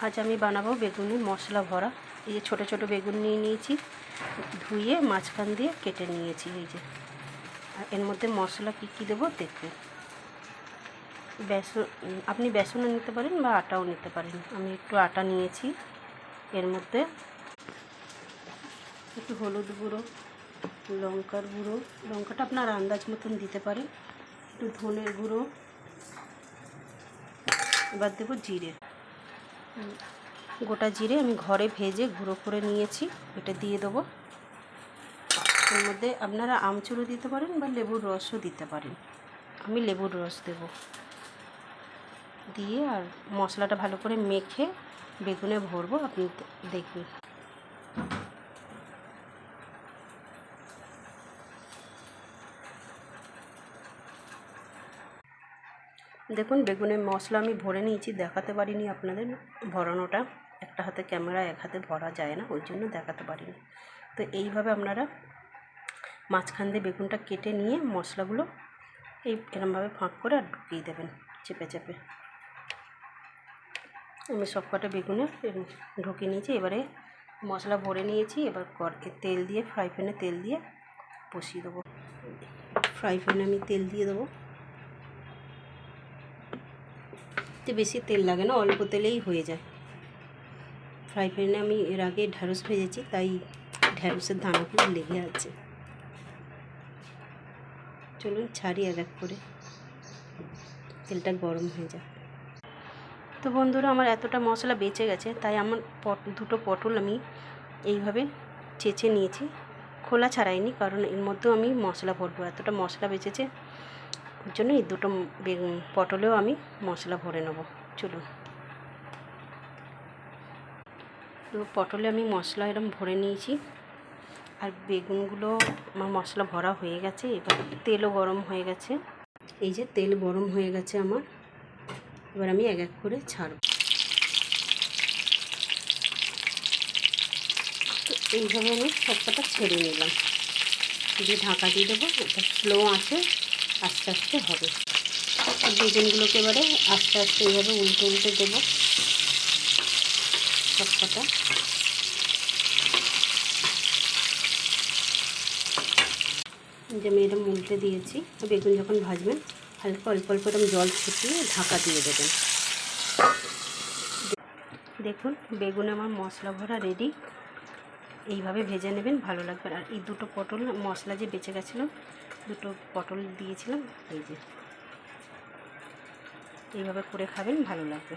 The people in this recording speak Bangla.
আজ আমি বানাবো বেগুনি মশলা ভরা। এই যে ছোটো ছোটো বেগুন নিয়ে নিয়েছি, ধুয়ে মাঝখান দিয়ে কেটে নিয়েছি। এই যে, আর এর মধ্যে মশলা কী কী দেবো দেখবেন। বেসন, আপনি বেসনও নিতে পারেন বা আটাও নিতে পারেন। আমি একটু আটা নিয়েছি। এর মধ্যে একটু হলুদ গুঁড়ো, লঙ্কার গুঁড়ো, লঙ্কাটা আপনার আন্দাজ মতন দিতে পারেন, একটু ধনের গুঁড়ো, এবার দেবো জিরে। গোটা জিরে আমি ঘরে ভেজে গুঁড়ো করে নিয়েছি, এটা দিয়ে দেবো। এর মধ্যে আপনারা আমচুরও দিতে পারেন বা লেবুর রসও দিতে পারেন। আমি লেবুর রস দেব। দিয়ে আর মশলাটা ভালো করে মেখে বেগুনে ভরবো, আপনি দেখবেন। দেখুন বেগুনের মশলা আমি ভরে নিয়েছি, দেখাতে পারিনি আপনাদের ভরানোটা। একটা হাতে ক্যামেরা, এক হাতে ভরা যায় না, ওই জন্য দেখাতে পারিনি। তো এইভাবে আপনারা মাঝখান দিয়ে বেগুনটা কেটে নিয়ে মশলাগুলো এরমভাবে ফাঁক করে আর ঢুকিয়ে দেবেন চেপে চেপে। আমি সব কটা বেগুনে ঢুকিয়ে নিয়েছি। এবারে মশলা ভরে নিয়েছি, এবার তেল দিয়ে ফ্রাই প্যানে তেল দিয়ে বসিয়ে দেবো। ফ্রাই প্যানে আমি তেল দিয়ে দেবো। বেশি তেল লাগে না, অল্প তেলেই হয়ে যায়। ফ্রাই প্যানে আমি এর আগে ঢ্যাঁড়স ভেজেছি, তাই ঢ্যাঁড়সের দানাগুলো লেগে আছে। চলুন ছাড়ি এক এক করে, তেলটা গরম হয়ে যায়। তো বন্ধুরা, আমার এতটা মশলা বেঁচে গেছে, তাই আমার দুটো পটল আমি এইভাবে চেঁচে নিয়েছি, খোলা ছাড়াইনি, কারণ এর মধ্যেও আমি মশলা ভরবো। এতটা মশলা বেঁচেছে, ওর জন্য এই দুটো পটলেও আমি মশলা ভরে নেব। চলুন, তো পটলে আমি মশলা এরকম ভরে নিয়েছি, আর বেগুনগুলো আমার মশলা ভরা হয়ে গেছে। এবার তেলও গরম হয়ে গেছে। এই যে তেল গরম হয়ে গেছে আমার, এবার আমি এক এক করে ছাড়ব। তো এইভাবে আমি সবকটা ছেড়ে নিলাম, দিয়ে ঢাকা দিয়ে দেবো। এটা স্লো আছে, আস্তে আস্তে হবে। বেগুনগুলোকে এবারে আস্তে আস্তে এইভাবে উল্টে উল্টে দেবো সবকটা। যে আমি এরকম উল্টে দিয়েছি। বেগুন যখন ভাজবেন, হালকা অল্প অল্প এরকম জল ছিটিয়ে ঢাকা দিয়ে দেবেন। দেখুন বেগুন আমার মশলা ভরা রেডি। এইভাবে ভেজে নেবেন, ভালো লাগবে। আর এই দুটো পটল মশলা যে বেঁচে গেছিলো, দুটো পটল দিয়েছিলাম, এই যে এইভাবে করে খাবেন, ভালো লাগবে।